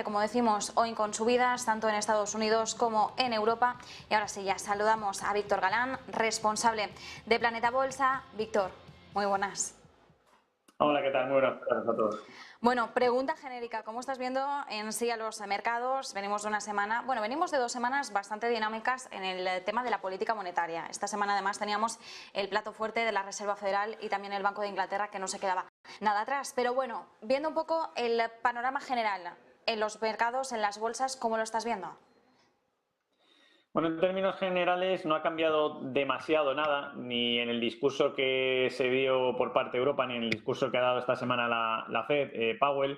como decimos, hoy con subidas tanto en Estados Unidos como en Europa. Y ahora sí, ya saludamos a Víctor Galán, responsable de Planeta Bolsa. Víctor, muy buenas. Hola, ¿qué tal? Muy buenas tardes a todos. Bueno, pregunta genérica, ¿cómo estás viendo en sí a los mercados? Venimos de una semana, bueno, venimos de 2 semanas bastante dinámicas en el tema de la política monetaria. Esta semana además teníamos el plato fuerte de la Reserva Federal y también el Banco de Inglaterra, que no se quedaba nada atrás. Pero bueno, viendo un poco el panorama general en los mercados, en las bolsas, ¿cómo lo estás viendo? Bueno, en términos generales no ha cambiado demasiado nada, ni en el discurso que se dio por parte de Europa, ni en el discurso que ha dado esta semana la Fed, Powell.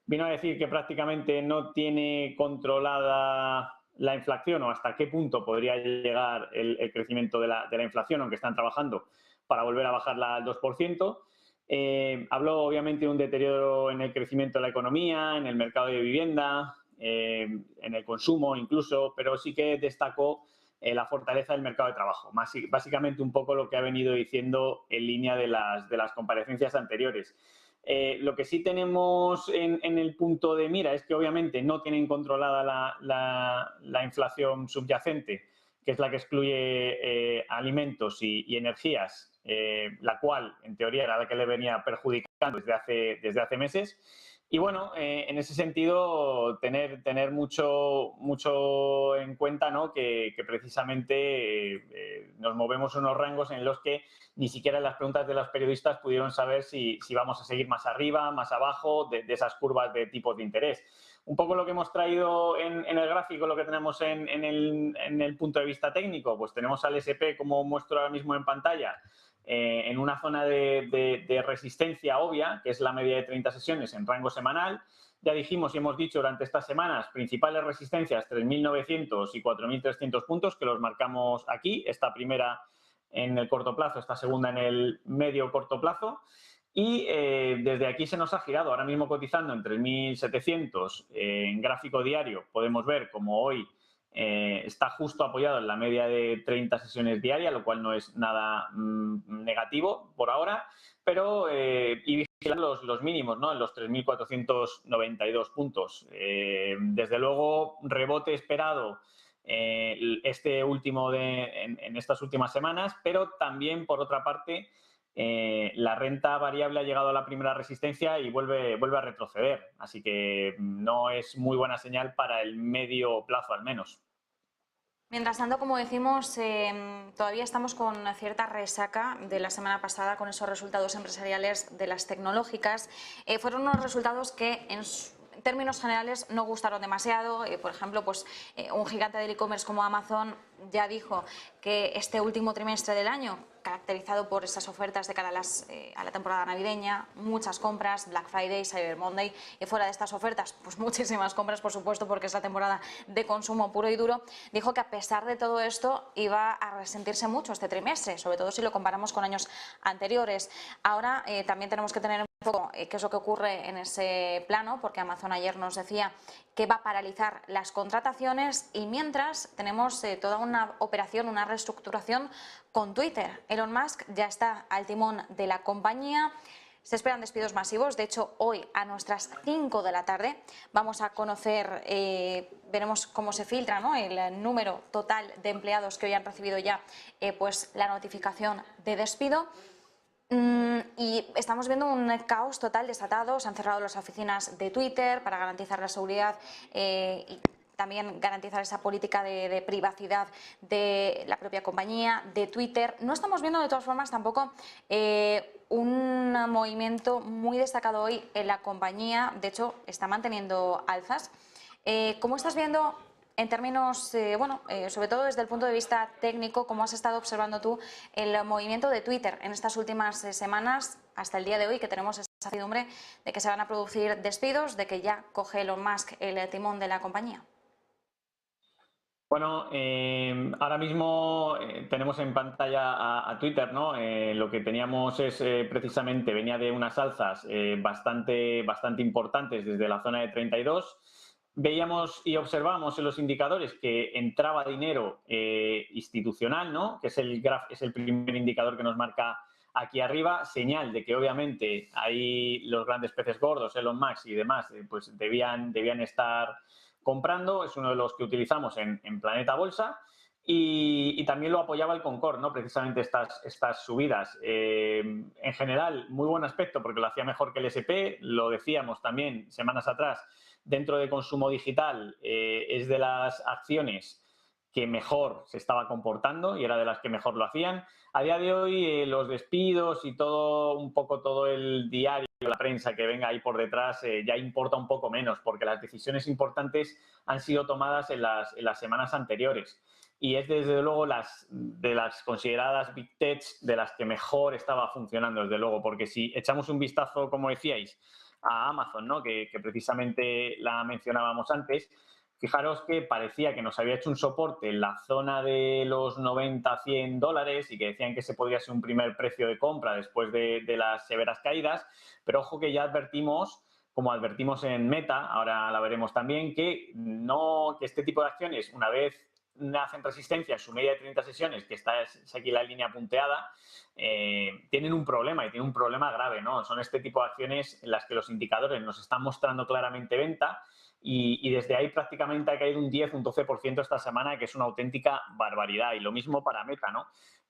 Vino a decir que prácticamente no tiene controlada la inflación o hasta qué punto podría llegar el crecimiento de la inflación, aunque están trabajando para volver a bajarla al 2%. Habló obviamente de un deterioro en el crecimiento de la economía, en el mercado de vivienda, en el consumo incluso, pero sí que destacó la fortaleza del mercado de trabajo. Básicamente un poco lo que ha venido diciendo en línea de las comparecencias anteriores. Lo que sí tenemos en el punto de mira es que obviamente no tienen controlada la inflación subyacente, que es la que excluye alimentos y energías, la cual en teoría era la que le venía perjudicando desde hace meses. Y bueno, en ese sentido, tener mucho en cuenta, ¿no?, que precisamente nos movemos en unos rangos en los que ni siquiera las preguntas de los periodistas pudieron saber si vamos a seguir más arriba, más abajo, de esas curvas de tipos de interés. Un poco lo que hemos traído en el gráfico, lo que tenemos en el punto de vista técnico, pues tenemos al S&P, como muestro ahora mismo en pantalla, en una zona de resistencia obvia, que es la media de 30 sesiones en rango semanal. Ya dijimos y hemos dicho durante estas semanas, principales resistencias 3.900 y 4.300 puntos, que los marcamos aquí, esta primera en el corto plazo, esta segunda en el medio corto plazo. Y desde aquí se nos ha girado, ahora mismo cotizando en 3.700 en gráfico diario. Podemos ver como hoy está justo apoyado en la media de 30 sesiones diarias, lo cual no es nada negativo por ahora, pero y vigilar los mínimos, ¿no?, en los 3.492 puntos. Desde luego, rebote esperado este último en estas últimas semanas, pero también, por otra parte, la renta variable ha llegado a la primera resistencia y vuelve a retroceder. Así que no es muy buena señal para el medio plazo, al menos. Mientras tanto, como decimos, todavía estamos con cierta resaca de la semana pasada con esos resultados empresariales de las tecnológicas. Fueron unos resultados que en términos generales no gustaron demasiado. Por ejemplo, pues, un gigante del e-commerce como Amazon ya dijo que este último trimestre del año, caracterizado por esas ofertas de cara a la temporada navideña, muchas compras, Black Friday, Cyber Monday, y fuera de estas ofertas, pues muchísimas compras, por supuesto, porque es la temporada de consumo puro y duro, dijo que a pesar de todo esto iba a resentirse mucho este trimestre, sobre todo si lo comparamos con años anteriores. Ahora también tenemos que tener un poco qué es lo que ocurre en ese plano, porque Amazon ayer nos decía que va a paralizar las contrataciones y mientras tenemos toda una operación, una reestructuración con Twitter. Elon Musk ya está al timón de la compañía. Se esperan despidos masivos. De hecho, hoy a nuestras 5 de la tarde vamos a conocer, veremos cómo se filtra, ¿no?, el número total de empleados que hoy han recibido ya pues la notificación de despido. Y estamos viendo un caos total desatado. Se han cerrado las oficinas de Twitter para garantizar la seguridad y también garantizar esa política de privacidad de la propia compañía, de Twitter. No estamos viendo de todas formas tampoco un movimiento muy destacado hoy en la compañía. De hecho, está manteniendo alzas. ¿Cómo estás viendo en términos, sobre todo desde el punto de vista técnico, cómo has estado observando tú el movimiento de Twitter en estas últimas semanas hasta el día de hoy, que tenemos esa certidumbre de que se van a producir despidos, de que ya coge Elon Musk el timón de la compañía? Bueno, ahora mismo tenemos en pantalla a Twitter, ¿no? Lo que teníamos es precisamente, venía de unas alzas bastante importantes desde la zona de 32. Veíamos y observábamos en los indicadores que entraba dinero institucional, ¿no?, que es el primer indicador que nos marca aquí arriba, señal de que obviamente ahí los grandes peces gordos, Elon Musk y demás, pues debían estar comprando. Es uno de los que utilizamos en Planeta Bolsa. Y también lo apoyaba el Concord, ¿no? Precisamente estas subidas. En general, muy buen aspecto porque lo hacía mejor que el S&P. Lo decíamos también semanas atrás, dentro de consumo digital es de las acciones que mejor se estaba comportando y era de las que mejor lo hacían. A día de hoy los despidos y todo, un poco todo el diario, la prensa que venga ahí por detrás ya importa un poco menos porque las decisiones importantes han sido tomadas en las semanas anteriores. Y es desde luego de las consideradas Big Tech de las que mejor estaba funcionando, desde luego, porque si echamos un vistazo, como decíais, a Amazon, ¿no? que precisamente la mencionábamos antes, fijaros que parecía que nos había hecho un soporte en la zona de los 90-100 dólares y que decían que ese podría ser un primer precio de compra después de las severas caídas, pero ojo que ya advertimos, como advertimos en Meta, ahora la veremos también, que este tipo de acciones, una vez hacen resistencia en su media de 30 sesiones, que es aquí la línea punteada, tienen un problema y tienen un problema grave, ¿no? Son este tipo de acciones en las que los indicadores nos están mostrando claramente venta y desde ahí prácticamente ha caído un 10, un 12% esta semana, que es una auténtica barbaridad. Y lo mismo para Meta, ¿no?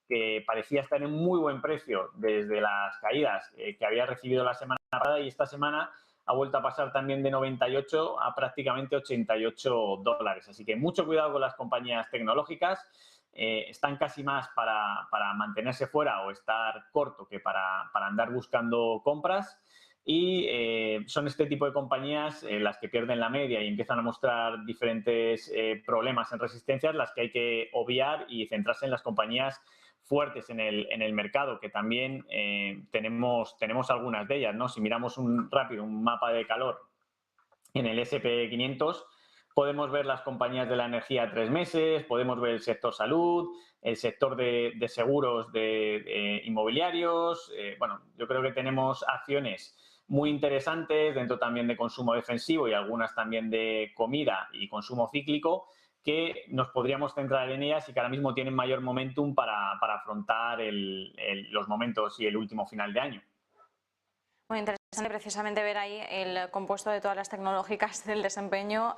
Que parecía estar en muy buen precio desde las caídas que había recibido la semana pasada y esta semana ha vuelto a pasar también de 98 a prácticamente 88 dólares. Así que mucho cuidado con las compañías tecnológicas. Están casi más para mantenerse fuera o estar corto que para andar buscando compras. Y son este tipo de compañías las que pierden la media y empiezan a mostrar diferentes problemas en resistencias, las que hay que obviar y centrarse en las compañías fuertes en el mercado, que también tenemos algunas de ellas, ¿no? Si miramos rápido un mapa de calor en el S&P 500, podemos ver las compañías de la energía a 3 meses, podemos ver el sector salud, el sector de seguros de inmobiliarios. Bueno, yo creo que tenemos acciones muy interesantes dentro también de consumo defensivo y algunas también de comida y consumo cíclico, que nos podríamos centrar en ellas y que ahora mismo tienen mayor momentum para afrontar los momentos y el último final de año. Muy interesante precisamente ver ahí el compuesto de todas las tecnológicas del desempeño.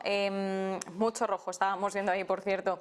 Mucho rojo estábamos viendo ahí, por cierto.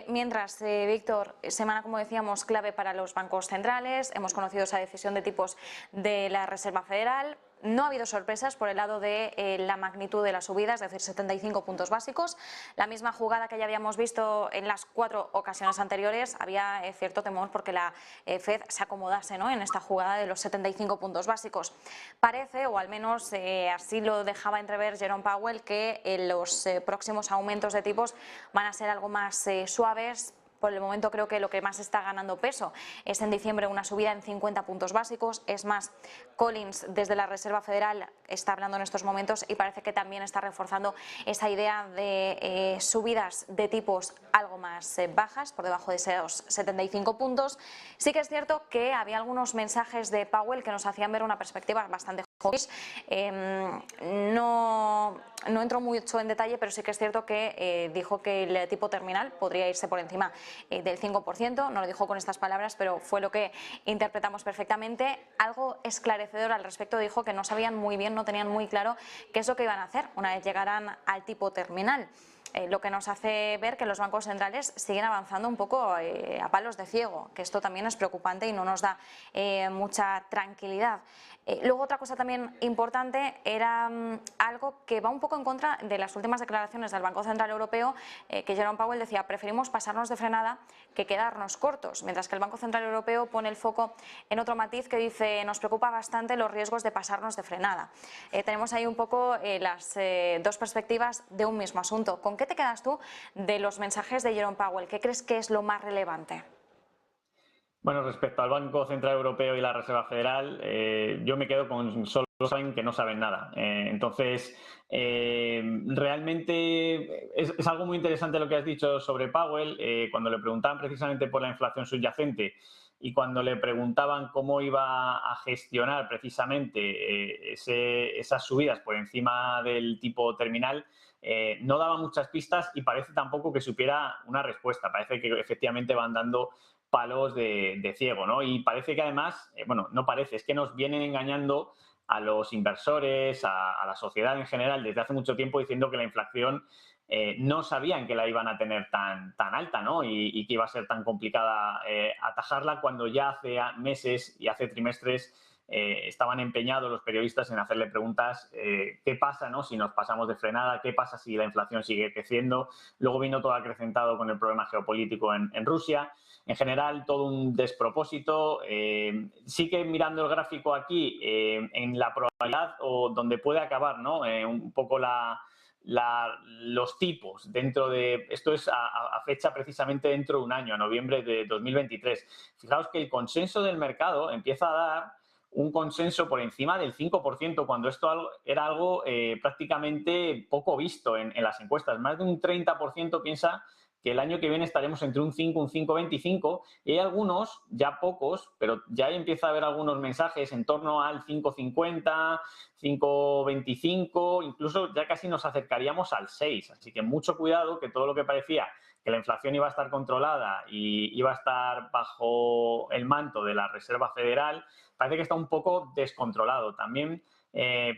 Mientras, Víctor, semana, como decíamos, clave para los bancos centrales. Hemos conocido esa decisión de tipos de la Reserva Federal. No ha habido sorpresas por el lado de la magnitud de las subidas, es decir, 75 puntos básicos. La misma jugada que ya habíamos visto en las 4 ocasiones anteriores, había cierto temor porque la Fed se acomodase, ¿no?, en esta jugada de los 75 puntos básicos. Parece, o al menos así lo dejaba entrever Jerome Powell, que los próximos aumentos de tipos van a ser algo más suaves. Por el momento creo que lo que más está ganando peso es en diciembre una subida en 50 puntos básicos. Es más, Collins desde la Reserva Federal está hablando en estos momentos y parece que también está reforzando esa idea de subidas de tipos algo más bajas, por debajo de esos 75 puntos. Sí que es cierto que había algunos mensajes de Powell que nos hacían ver una perspectiva bastante hawkish. No entró mucho en detalle, pero sí que es cierto que dijo que el tipo terminal podría irse por encima del 5%, no lo dijo con estas palabras, pero fue lo que interpretamos perfectamente. Algo esclarecedor al respecto, dijo que no sabían muy bien, no tenían muy claro qué es lo que iban a hacer una vez llegaran al tipo terminal. Lo que nos hace ver que los bancos centrales siguen avanzando un poco a palos de ciego, que esto también es preocupante y no nos da mucha tranquilidad. Luego otra cosa también importante era algo que va un poco en contra de las últimas declaraciones del Banco Central Europeo, que Jerome Powell decía: preferimos pasarnos de frenada que quedarnos cortos, mientras que el Banco Central Europeo pone el foco en otro matiz que dice: nos preocupa bastante los riesgos de pasarnos de frenada. Tenemos ahí un poco las dos perspectivas de un mismo asunto. ¿Con qué te quedas tú de los mensajes de Jerome Powell? ¿Qué crees que es lo más relevante? Bueno, respecto al Banco Central Europeo y la Reserva Federal, yo me quedo con solo saben que no saben nada. Entonces, realmente es algo muy interesante lo que has dicho sobre Powell. Cuando le preguntaban precisamente por la inflación subyacente y cuando le preguntaban cómo iba a gestionar precisamente esas subidas por encima del tipo terminal, no daba muchas pistas y parece tampoco que supiera una respuesta. Parece que efectivamente van dando palos de ciego, ¿no? Y parece que además, bueno, no parece, es que nos vienen engañando a los inversores, a la sociedad en general desde hace mucho tiempo diciendo que la inflación no sabían que la iban a tener tan alta, ¿no? Y que iba a ser tan complicada atajarla cuando ya hace meses y hace trimestres estaban empeñados los periodistas en hacerle preguntas, ¿qué pasa, no? Si nos pasamos de frenada, ¿qué pasa si la inflación sigue creciendo? Luego vino todo acrecentado con el problema geopolítico en Rusia. En general, todo un despropósito. Sí que mirando el gráfico aquí, en la probabilidad o donde puede acabar, ¿no? Un poco los tipos dentro de, esto es a fecha precisamente dentro de un año, a noviembre de 2023. Fijaos que el consenso del mercado empieza a dar un consenso por encima del 5%, cuando esto era algo prácticamente poco visto en las encuestas. Más de un 30% piensa que el año que viene estaremos entre un 5, un 5,25, y hay algunos, ya pocos, pero ya empieza a haber algunos mensajes en torno al 5,50, 5,25, incluso ya casi nos acercaríamos al 6. Así que mucho cuidado, que todo lo que parecía que la inflación iba a estar controlada y iba a estar bajo el manto de la Reserva Federal, parece que está un poco descontrolado. También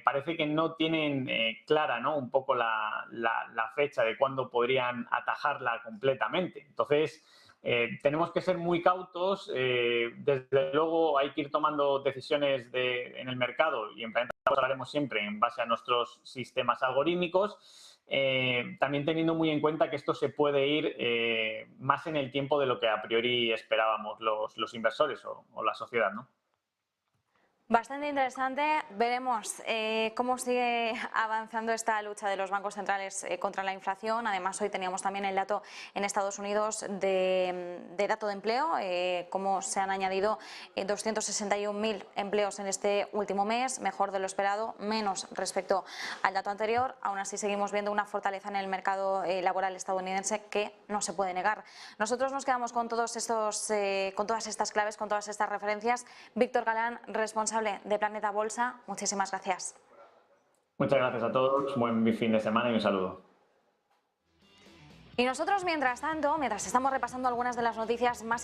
parece que no tienen clara, ¿no? Un poco la fecha de cuándo podrían atajarla completamente. Entonces, tenemos que ser muy cautos. Desde luego hay que ir tomando decisiones en el mercado y en Planeta hablaremos siempre en base a nuestros sistemas algorítmicos. También teniendo muy en cuenta que esto se puede ir más en el tiempo de lo que a priori esperábamos los inversores o la sociedad, ¿no? Bastante interesante. Veremos cómo sigue avanzando esta lucha de los bancos centrales contra la inflación. Además, hoy teníamos también el dato en Estados Unidos de dato de empleo, cómo se han añadido 261.000 empleos en este último mes, mejor de lo esperado, menos respecto al dato anterior. Aún así, seguimos viendo una fortaleza en el mercado laboral estadounidense que no se puede negar. Nosotros nos quedamos con con todas estas claves, con todas estas referencias. Víctor Galán, responsable de Planeta Bolsa, muchísimas gracias. Muchas gracias a todos, buen fin de semana y un saludo. Y nosotros, mientras tanto, mientras estamos repasando algunas de las noticias más